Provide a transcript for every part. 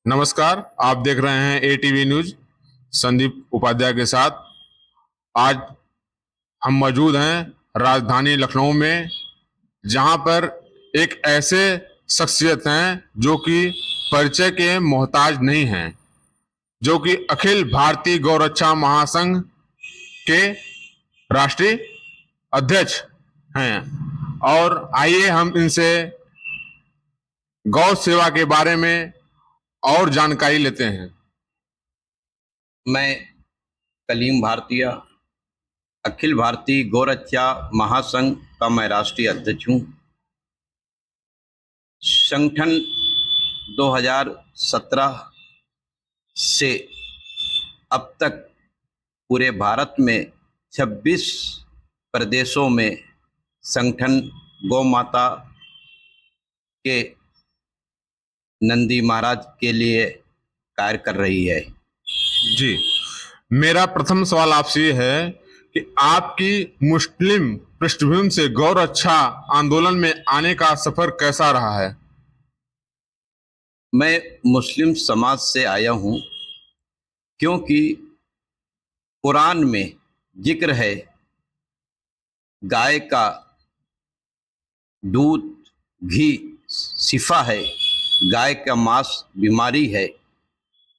नमस्कार। आप देख रहे हैं एटीवी न्यूज संदीप उपाध्याय के साथ। आज हम मौजूद हैं राजधानी लखनऊ में, जहां पर एक ऐसे शख्सियत हैं जो कि परिचय के मोहताज नहीं हैं, जो कि अखिल भारतीय गौरक्षा महासंघ के राष्ट्रीय अध्यक्ष हैं। और आइए हम इनसे गौ सेवा के बारे में और जानकारी लेते हैं। मैं कलीम भारतीय अखिल भारतीय गौरक्षा महासंघ का मैं राष्ट्रीय अध्यक्ष हूँ। संगठन 2017 से अब तक पूरे भारत में 26 प्रदेशों में संगठन गौ माता के नंदी महाराज के लिए कार्य कर रही है। जी, मेरा प्रथम सवाल आपसे ये है कि आपकी मुस्लिम पृष्ठभूमि से गौ रक्षा आंदोलन में आने का सफर कैसा रहा है? मैं मुस्लिम समाज से आया हूँ, क्योंकि कुरान में जिक्र है गाय का दूध घी शिफा है, गाय का मांस बीमारी है।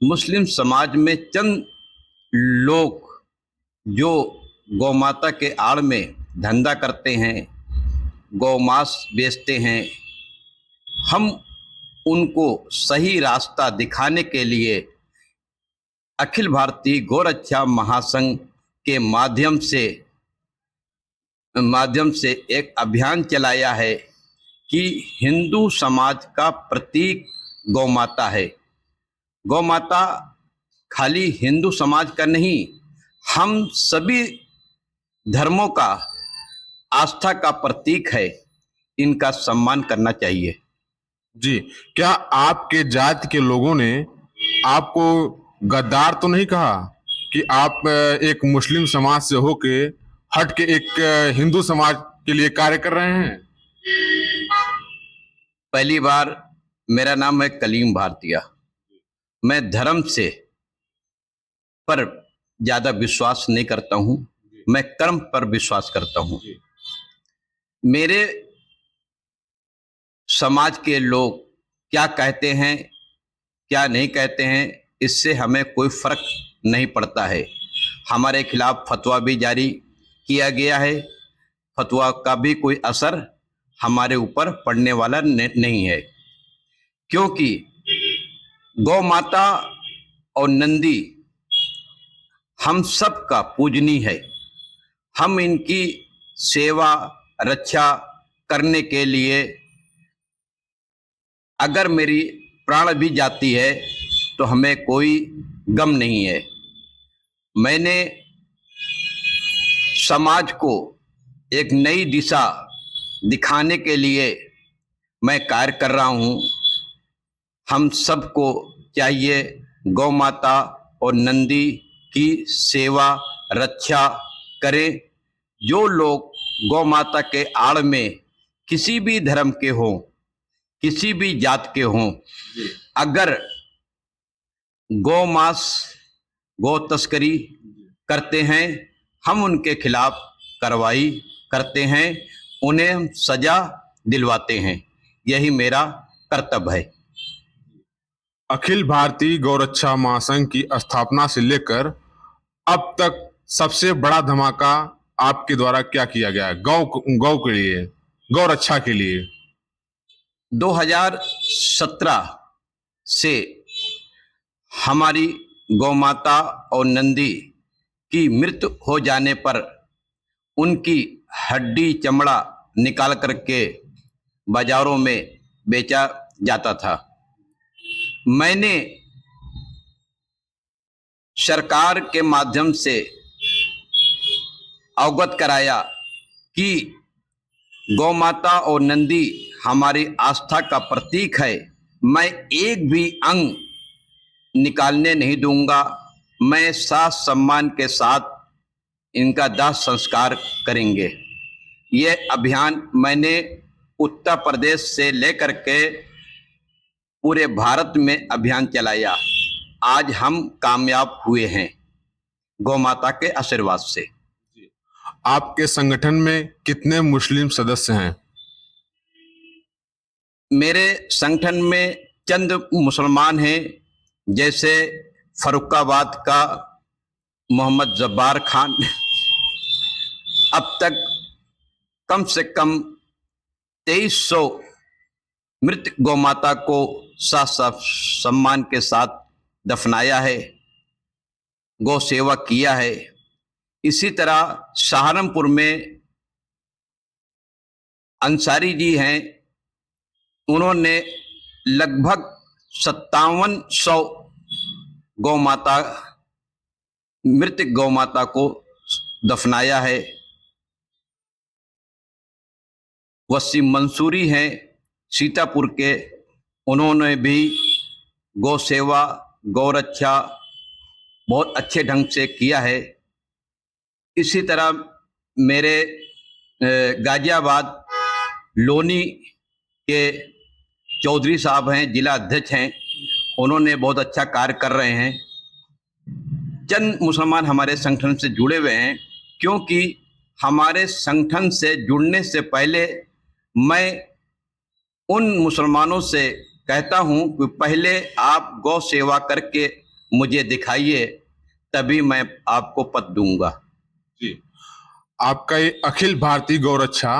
मुस्लिम समाज में चंद लोग जो गौ माता के आड़ में धंधा करते हैं, गौ मांस बेचते हैं, हम उनको सही रास्ता दिखाने के लिए अखिल भारतीय गौरक्षा महासंघ के माध्यम से एक अभियान चलाया है कि हिंदू समाज का प्रतीक गौ माता है। गौ माता खाली हिंदू समाज का नहीं, हम सभी धर्मों का आस्था का प्रतीक है। इनका सम्मान करना चाहिए। जी, क्या आपके जाति के लोगों ने आपको गद्दार तो नहीं कहा कि आप एक मुस्लिम समाज से होके हट के एक हिंदू समाज के लिए कार्य कर रहे हैं? पहली बार, मेरा नाम है कलीम भारतीय। मैं धर्म से पर ज्यादा विश्वास नहीं करता हूं, मैं कर्म पर विश्वास करता हूं। मेरे समाज के लोग क्या कहते हैं क्या नहीं कहते हैं, इससे हमें कोई फर्क नहीं पड़ता है। हमारे खिलाफ फतवा भी जारी किया गया है, फतवा का भी कोई असर हमारे ऊपर पड़ने वाला नहीं है, क्योंकि गौ माता और नंदी हम सब का पूजनीय है। हम इनकी सेवा रक्षा करने के लिए अगर मेरी प्राण भी जाती है तो हमें कोई गम नहीं है। मैंने समाज को एक नई दिशा दिखाने के लिए मैं कार्य कर रहा हूं। हम सबको चाहिए गौ माता और नंदी की सेवा रक्षा करें। जो लोग गौ माता के आड़ में किसी भी धर्म के हों, किसी भी जात के हों, अगर गौ मांस गौ तस्करी करते हैं, हम उनके खिलाफ कार्रवाई करते हैं, उन्हें हम सजा दिलवाते हैं। यही मेरा कर्तव्य है। अखिल भारतीय गौरक्षा महासंघ की स्थापना से लेकर अब तक सबसे बड़ा धमाका आपके द्वारा क्या किया गया है गौ के लिए, गौ रक्षा के लिए? 2017 से हमारी गौ माता और नंदी की मृत्यु हो जाने पर उनकी हड्डी चमड़ा निकाल करके बाजारों में बेचा जाता था। मैंने सरकार के माध्यम से अवगत कराया कि गौ माता और नंदी हमारी आस्था का प्रतीक है। मैं एक भी अंग निकालने नहीं दूंगा। मैं साथ सम्मान के साथ इनका दाह संस्कार करेंगे। ये अभियान मैंने उत्तर प्रदेश से लेकर के पूरे भारत में अभियान चलाया। आज हम कामयाब हुए हैं गौ माता के आशीर्वाद से। आपके संगठन में कितने मुस्लिम सदस्य हैं? मेरे संगठन में चंद मुसलमान हैं, जैसे फरुखाबाद का मोहम्मद जब्बार खान। अब तक कम से कम 2300 मृत गौ माता को सम्मान के साथ दफनाया है, गौ सेवा किया है। इसी तरह सहारनपुर में अंसारी जी हैं, उन्होंने लगभग 5700 गौ माता मृत गौ माता को दफनाया है। वसीम मंसूरी हैं सीतापुर के, उन्होंने भी गौ सेवा गौ रक्षा बहुत अच्छे ढंग से किया है। इसी तरह मेरे गाजियाबाद लोनी के चौधरी साहब हैं, जिला अध्यक्ष हैं, उन्होंने बहुत अच्छा कार्य कर रहे हैं। चंद मुसलमान हमारे संगठन से जुड़े हुए हैं, क्योंकि हमारे संगठन से जुड़ने से पहले मैं उन मुसलमानों से कहता हूं कि पहले आप गौ सेवा करके मुझे दिखाइए, तभी मैं आपको पद दूंगा। जी, आपका ये अखिल भारतीय गौरक्षा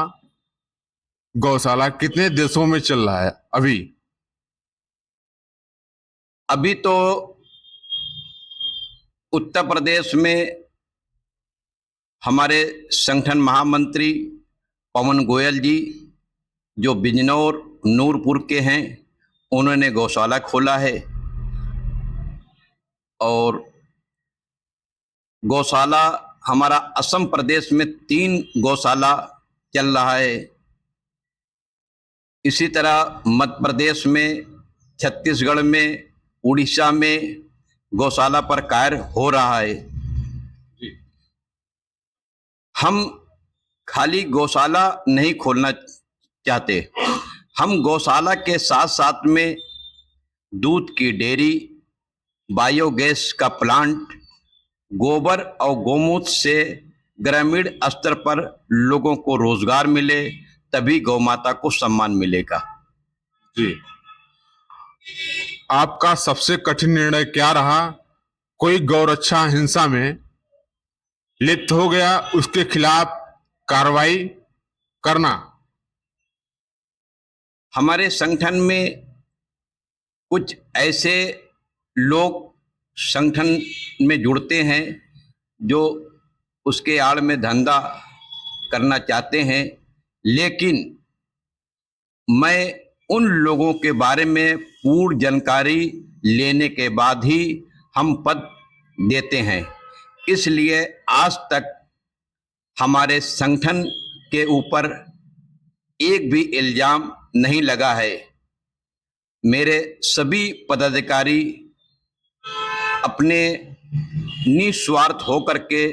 गौशाला कितने देशों में चल रहा है अभी? अभी तो उत्तर प्रदेश में हमारे संगठन महामंत्री पवन गोयल जी, जो बिजनौर नूरपुर के हैं, उन्होंने गौशाला खोला है। और गौशाला हमारा असम प्रदेश में 3 गौशाला चल रहा है। इसी तरह मध्य प्रदेश में, छत्तीसगढ़ में, उड़ीसा में गौशाला पर कार्य हो रहा है। हम खाली गौशाला नहीं खोलना चाहते, हम गौशाला के साथ साथ में दूध की डेयरी, बायोगैस का प्लांट, गोबर और गौमूत्र से ग्रामीण स्तर पर लोगों को रोजगार मिले, तभी गौ माता को सम्मान मिलेगा। जी, आपका सबसे कठिन निर्णय क्या रहा? कोई गौरक्षा हिंसा में लिप्त हो गया, उसके खिलाफ कार्रवाई करना। हमारे संगठन में कुछ ऐसे लोग संगठन में जुड़ते हैं जो उसके आड़ में धंधा करना चाहते हैं, लेकिन मैं उन लोगों के बारे में पूर्ण जानकारी लेने के बाद ही हम पद देते हैं। इसलिए आज तक हमारे संगठन के ऊपर एक भी इल्जाम नहीं लगा है। मेरे सभी पदाधिकारी अपने निस्वार्थ होकर के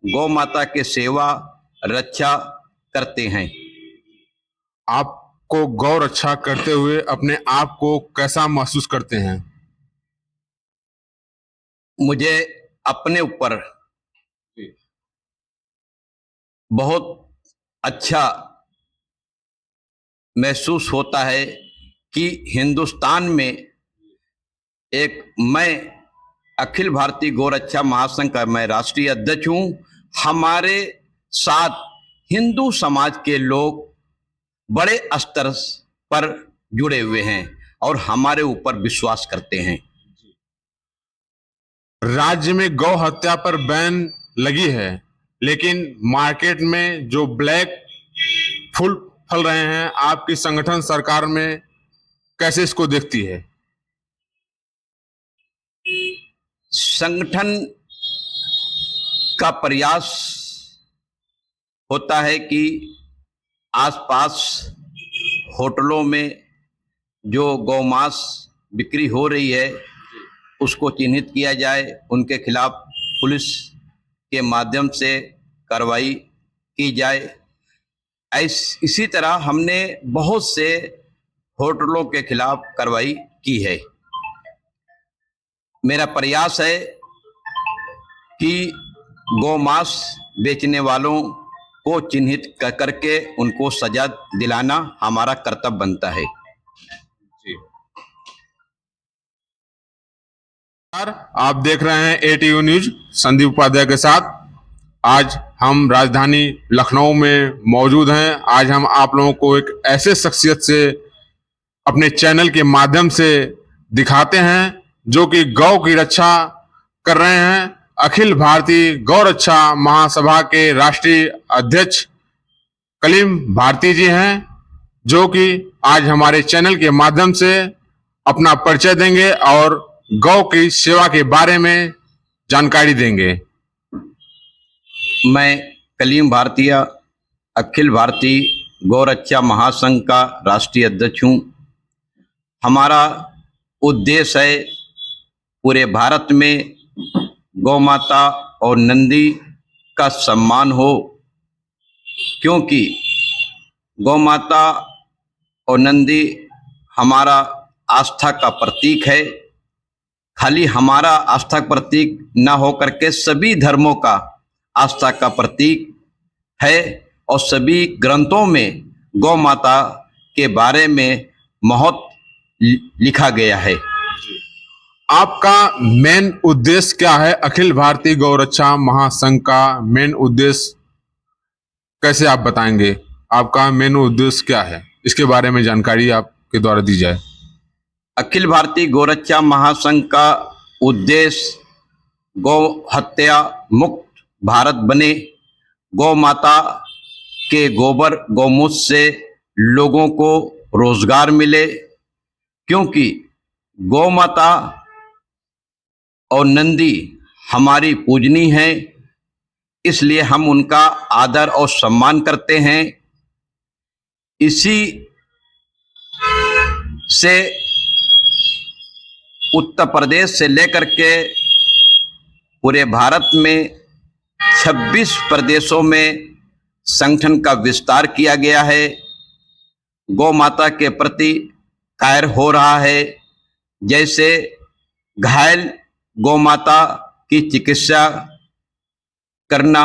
गौ माता के सेवा रक्षा करते हैं। आपको गौ रक्षा करते हुए अपने आप को कैसा महसूस करते हैं? मुझे अपने ऊपर बहुत अच्छा महसूस होता है कि हिंदुस्तान में एक मैं अखिल भारतीय गौरक्षा महासंघ का मैं राष्ट्रीय अध्यक्ष हूं। हमारे साथ हिंदू समाज के लोग बड़े स्तर पर जुड़े हुए हैं और हमारे ऊपर विश्वास करते हैं। राज्य में गौ हत्या पर बैन लगी है, लेकिन मार्केट में जो ब्लैक फूल फल रहे हैं, आपकी संगठन सरकार में कैसे इसको देखती है? संगठन का प्रयास होता है कि आसपास होटलों में जो गौमांस बिक्री हो रही है उसको चिन्हित किया जाए, उनके खिलाफ पुलिस के माध्यम से कार्रवाई की जाए। इसी तरह हमने बहुत से होटलों के खिलाफ कार्रवाई की है। मेरा प्रयास है कि गौमांस बेचने वालों को चिन्हित करके उनको सजा दिलाना हमारा कर्तव्य बनता है। आप देख रहे हैं एटीवी न्यूज संदीप उपाध्याय के साथ। आज हम राजधानी लखनऊ में मौजूद हैं। आज हम आप लोगों को एक ऐसे शख्सियत से अपने चैनल के माध्यम से दिखाते हैं जो कि गौ की रक्षा कर रहे हैं। अखिल भारतीय गौ रक्षा महासभा के राष्ट्रीय अध्यक्ष कलीम भारती जी हैं, जो कि आज हमारे चैनल के माध्यम से अपना परिचय देंगे और गौ की सेवा के बारे में जानकारी देंगे। मैं कलीम भारतीय अखिल भारतीय गौ रक्षा महासंघ का राष्ट्रीय अध्यक्ष हूँ। हमारा उद्देश्य है पूरे भारत में गौ माता और नंदी का सम्मान हो, क्योंकि गौ माता और नंदी हमारा आस्था का प्रतीक है। खाली हमारा आस्था का प्रतीक न हो करके सभी धर्मों का आस्था का प्रतीक है और सभी ग्रंथों में गौ माता के बारे में बहुत लिखा गया है। आपका मेन उद्देश्य क्या है? अखिल भारतीय गौ रक्षा महासंघ का मेन उद्देश्य कैसे आप बताएंगे? आपका मेन उद्देश्य क्या है, इसके बारे में जानकारी आपके द्वारा दी जाए। अखिल भारतीय गौ रक्षा महासंघ का उद्देश्य गौ हत्या मुक्त भारत बने, गौ माता के गोबर गौमूत्र से लोगों को रोजगार मिले, क्योंकि गौ माता और नंदी हमारी पूजनी है, इसलिए हम उनका आदर और सम्मान करते हैं। इसी से उत्तर प्रदेश से लेकर के पूरे भारत में 26 प्रदेशों में संगठन का विस्तार किया गया है। गौ माता के प्रति कायर हो रहा है। जैसे घायल गौ माता की चिकित्सा करना,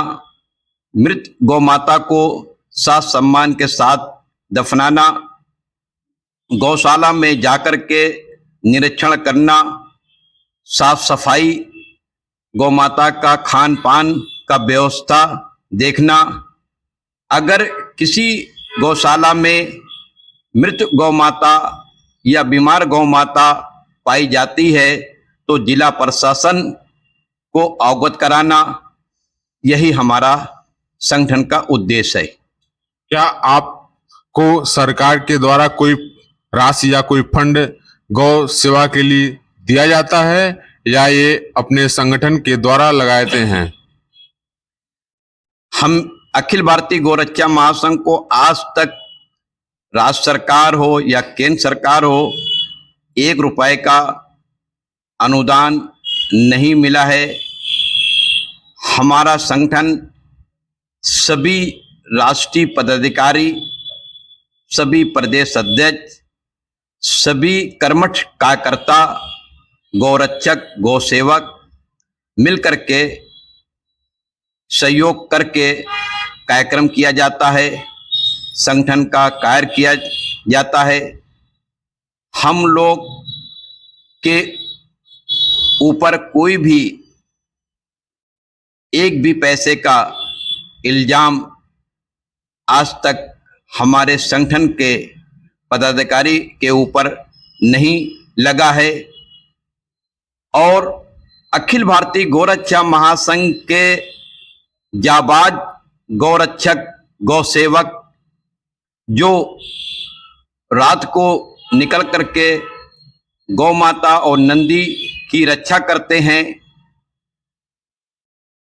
मृत गौ माता को साथ सम्मान के साथ दफनाना, गौशाला में जाकर के निरीक्षण करना, साफ सफाई, गौ माता का खान पान का व्यवस्था देखना। अगर किसी गौशाला में मृत गौ माता या बीमार गौ माता पाई जाती है तो जिला प्रशासन को अवगत कराना, यही हमारा संगठन का उद्देश्य है। क्या आपको सरकार के द्वारा कोई राशि या कोई फंड गौ सेवा के लिए दिया जाता है या ये अपने संगठन के द्वारा लगाते हैं? हम अखिल भारतीय गौ रक्षा महासंघ को आज तक राज्य सरकार हो या केंद्र सरकार हो, 1 रुपए का अनुदान नहीं मिला है। हमारा संगठन सभी राष्ट्रीय पदाधिकारी, सभी प्रदेश अध्यक्ष, सभी कर्मठ कार्यकर्ता, गौरक्षक, गौ सेवक मिलकर के सहयोग करके कार्यक्रम किया जाता है, संगठन का कार्य किया जाता है। हम लोग के ऊपर कोई भी एक भी पैसे का इल्जाम आज तक हमारे संगठन के पदाधिकारी के ऊपर नहीं लगा है। और अखिल भारतीय गौ रक्षा महासंघ के जाबाज गौरक्षक, गौ सेवक जो रात को निकल करके गौ माता और नंदी की रक्षा करते हैं,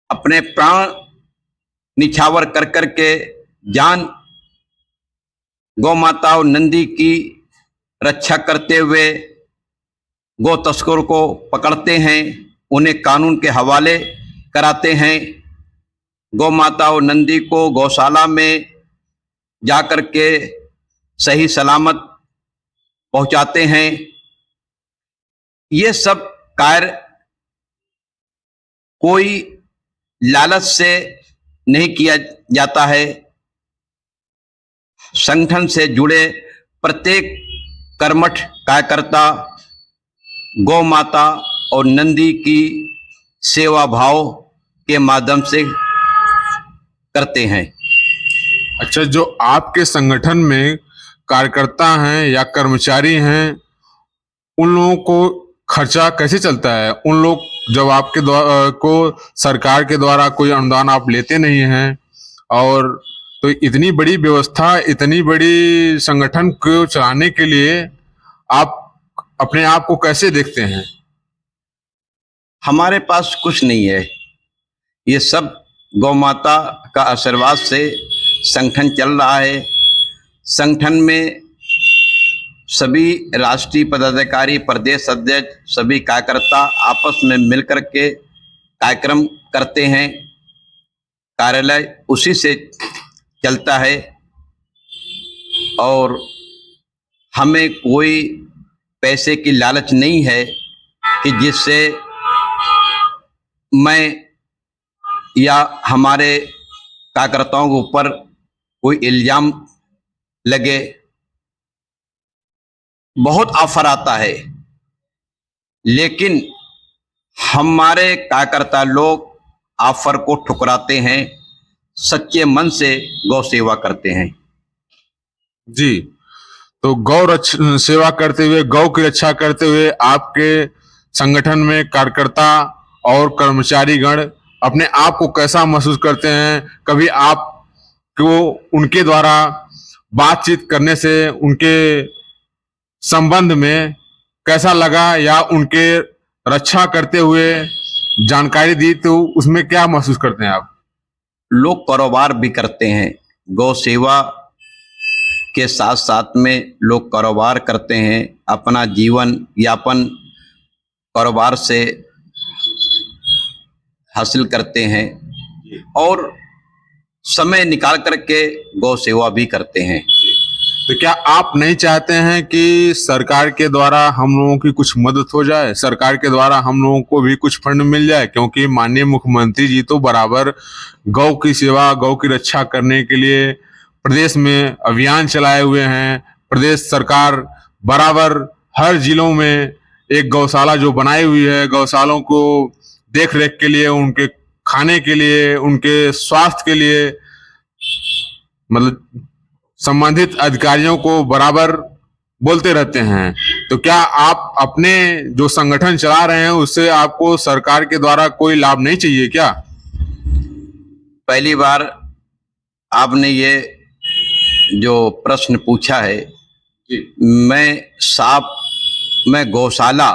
अपने प्राण निछावर कर करके जान गौ माता और नंदी की रक्षा करते हुए गौ तस्करों को पकड़ते हैं, उन्हें कानून के हवाले कराते हैं। गौ माता और नंदी को गौशाला में जाकर के सही सलामत पहुंचाते हैं। ये सब कार्य कोई लालच से नहीं किया जाता है। संगठन से जुड़े प्रत्येक कर्मठ कार्यकर्ता गौ माता और नंदी की सेवा भाव के माध्यम से करते हैं। अच्छा, जो आपके संगठन में कार्यकर्ता हैं या कर्मचारी हैं, उन लोगों को खर्चा कैसे चलता है? उन लोग जब आपके द्वारा को सरकार के द्वारा कोई अनुदान आप लेते नहीं हैं, और तो इतनी बड़ी व्यवस्था, इतनी बड़ी संगठन को चलाने के लिए आप अपने आप को कैसे देखते हैं? हमारे पास कुछ नहीं है, ये सब गौ माता का आशीर्वाद से संगठन चल रहा है। संगठन में सभी राष्ट्रीय पदाधिकारी, प्रदेश अध्यक्ष, सभी कार्यकर्ता आपस में मिलकर के कार्यक्रम करते हैं। कार्यालय उसी से चलता है और हमें कोई पैसे की लालच नहीं है कि जिससे मैं या हमारे कार्यकर्ताओं के ऊपर कोई इल्जाम लगे। बहुत ऑफर आता है, लेकिन हमारे कार्यकर्ता लोग ऑफर को ठुकराते हैं, सच्चे मन से गौ सेवा करते हैं। जी, तो सेवा करते हुए, गौ की रक्षा करते हुए आपके संगठन में कार्यकर्ता और कर्मचारी गण अपने आप को कैसा महसूस करते हैं? कभी आप को उनके द्वारा बातचीत करने से उनके संबंध में कैसा लगा, या उनके रक्षा करते हुए जानकारी दी तो उसमें क्या महसूस करते हैं आप? लोग कारोबार भी करते हैं, गौ सेवा के साथ साथ में लोग कारोबार करते हैं, अपना जीवन यापन कारोबार से हासिल करते हैं और समय निकाल करके गौ सेवा भी करते हैं। तो क्या आप नहीं चाहते हैं कि सरकार के द्वारा हम लोगों की कुछ मदद हो जाए, सरकार के द्वारा हम लोगों को भी कुछ फंड मिल जाए? क्योंकि माननीय मुख्यमंत्री जी तो बराबर गौ की सेवा, गौ की रक्षा करने के लिए प्रदेश में अभियान चलाए हुए हैं। प्रदेश सरकार बराबर हर जिलों में एक गौशाला जो बनाई हुई है, गौशालों को देख रेख के लिए, उनके खाने के लिए, उनके स्वास्थ्य के लिए, मतलब संबंधित अधिकारियों को बराबर बोलते रहते हैं। तो क्या आप अपने जो संगठन चला रहे हैं उससे आपको सरकार के द्वारा कोई लाभ नहीं चाहिए क्या? पहली बार आपने ये जो प्रश्न पूछा है, मैं गौशाला,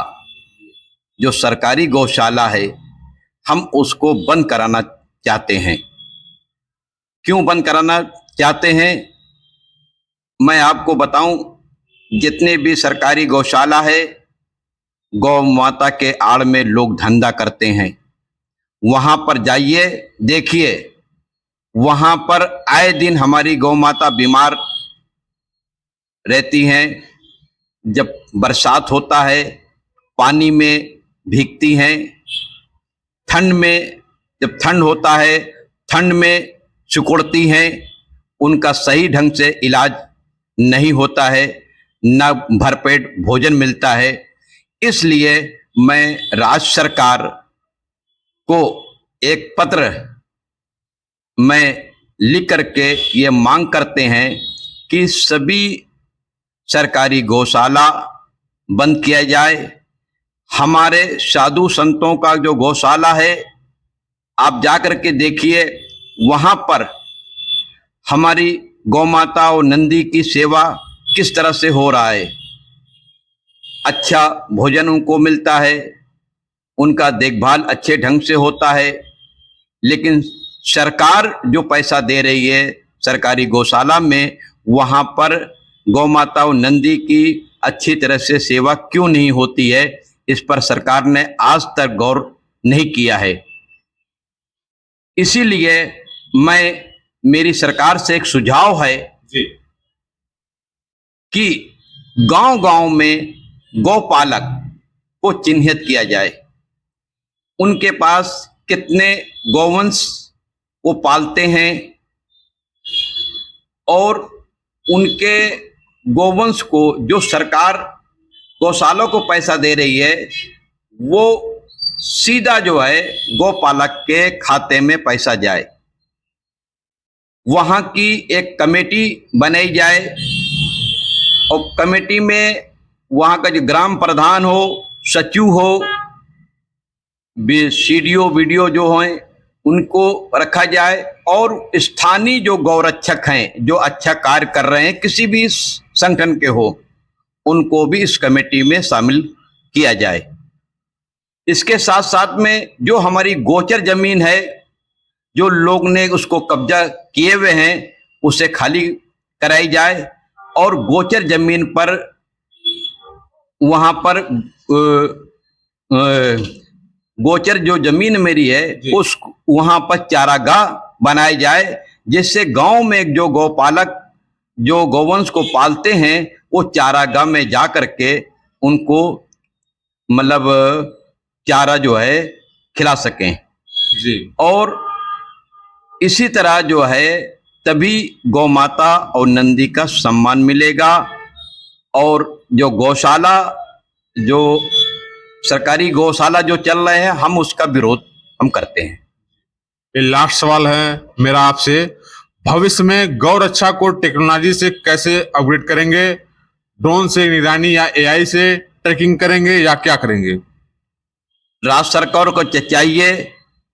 जो सरकारी गौशाला है, हम उसको बंद कराना चाहते हैं। क्यों बंद कराना चाहते हैं, मैं आपको बताऊं। जितने भी सरकारी गौशाला है, गौ माता के आड़ में लोग धंधा करते हैं। वहां पर जाइए, देखिए, वहां पर आए दिन हमारी गौ माता बीमार रहती हैं। जब बरसात होता है, पानी में भीगती हैं। ठंड में, जब ठंड होता है, ठंड में सिकुड़ती हैं। उनका सही ढंग से इलाज नहीं होता है, न भरपेट भोजन मिलता है। इसलिए मैं राज्य सरकार को एक पत्र में लिख करके ये मांग करते हैं कि सभी सरकारी गौशाला बंद किया जाए। हमारे साधु संतों का जो गौशाला है, आप जाकर के देखिए, वहां पर हमारी गौ माता और नंदी की सेवा किस तरह से हो रहा है। अच्छा भोजन उनको मिलता है, उनका देखभाल अच्छे ढंग से होता है। लेकिन सरकार जो पैसा दे रही है सरकारी गौशाला में, वहां पर गौ माता और नंदी की अच्छी तरह से सेवा क्यों नहीं होती है, इस पर सरकार ने आज तक गौर नहीं किया है। इसीलिए मेरी सरकार से एक सुझाव है जी, कि गांव-गांव में गौपालक को चिन्हित किया जाए। उनके पास कितने गौवंश वो पालते हैं और उनके गौवंश को जो सरकार गौशालों को पैसा दे रही है वो सीधा जो है गौपालक के खाते में पैसा जाए। वहाँ की एक कमेटी बनाई जाए और कमेटी में वहाँ का जो ग्राम प्रधान हो, सचिव हो, सीडीओ वीडियो जो हैं उनको रखा जाए और स्थानीय जो गौरक्षक हैं जो अच्छा कार्य कर रहे हैं किसी भी संगठन के हो उनको भी इस कमेटी में शामिल किया जाए। इसके साथ साथ में जो हमारी गोचर जमीन है जो लोग ने उसको कब्जा किए हुए हैं उसे खाली कराई जाए और गोचर जमीन पर वहाँ पर गोचर जो जमीन मेरी है उस वहाँ पर चारागाह बनाए जाए जिससे गांव में जो गौपालक जो गौवंश को पालते हैं वो चारागाह में जा करके उनको मतलब चारा जो है खिला सकें जी। और इसी तरह जो है तभी गौ माता और नंदी का सम्मान मिलेगा। और जो गौशाला जो सरकारी गौशाला जो चल रहे हैं हम उसका विरोध हम करते हैं। ये लास्ट सवाल है मेरा आपसे, भविष्य में गौ रक्षा को टेक्नोलॉजी से कैसे अपग्रेड करेंगे? ड्रोन से निगरानी या एआई से ट्रैकिंग करेंगे या क्या करेंगे? राज्य सरकार को चाहिए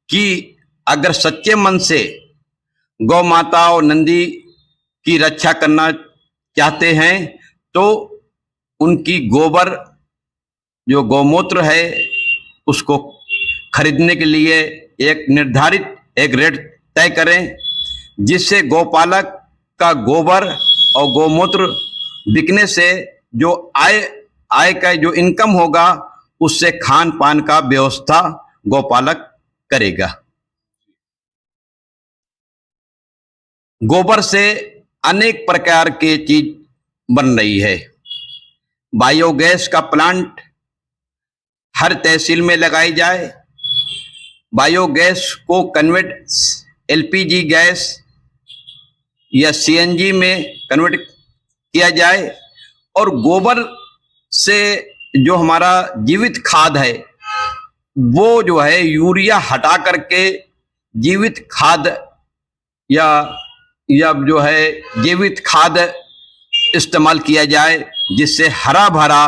कि अगर सच्चे मन से गौ माता और नंदी की रक्षा करना चाहते हैं तो उनकी गोबर जो गौमूत्र है उसको खरीदने के लिए एक निर्धारित एक रेट तय करें जिससे गौपालक का गोबर और गौमूत्र बिकने से जो आय का जो इनकम होगा उससे खान पान का व्यवस्था गौपालक करेगा। गोबर से अनेक प्रकार के चीज बन रही है। बायोगैस का प्लांट हर तहसील में लगाई जाए, बायोगैस को कन्वर्ट एलपीजी गैस या सीएनजी में कन्वर्ट किया जाए और गोबर से जो हमारा जीवित खाद है वो जो है यूरिया हटा करके जीवित खाद या जो है जीवित खाद इस्तेमाल किया जाए जिससे हरा भरा